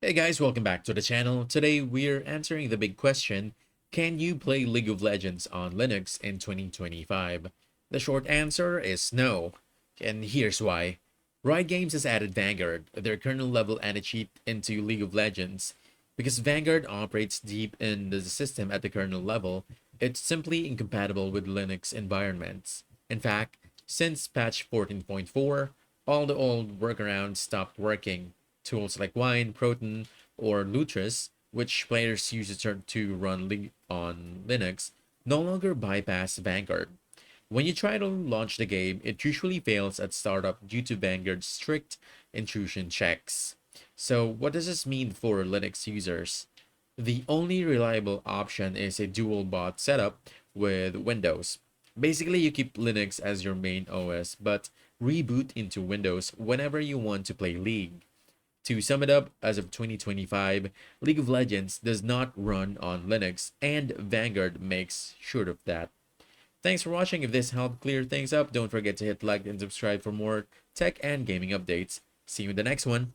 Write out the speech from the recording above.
Hey guys, welcome back to the channel. Today we're answering the big question, can you play League of Legends on Linux in 2025? The short answer is no, and here's why. Riot Games has added Vanguard, their kernel level anti-cheat, into League of Legends. Because Vanguard operates deep in the system at the kernel level, it's simply incompatible with Linux environments. In fact, since patch 14.4, all the old workarounds stopped working. Tools like Wine, Proton, or Lutris, which players use to run on Linux, no longer bypass Vanguard. When you try to launch the game, it usually fails at startup due to Vanguard's strict intrusion checks. So, what does this mean for Linux users? The only reliable option is a dual bot setup with Windows. Basically, you keep Linux as your main OS, but reboot into Windows whenever you want to play League. To sum it up, as of 2025, League of Legends does not run on Linux, and Vanguard makes sure of that. Thanks for watching. If this helped clear things up, don't forget to hit like and subscribe for more tech and gaming updates. See you in the next one.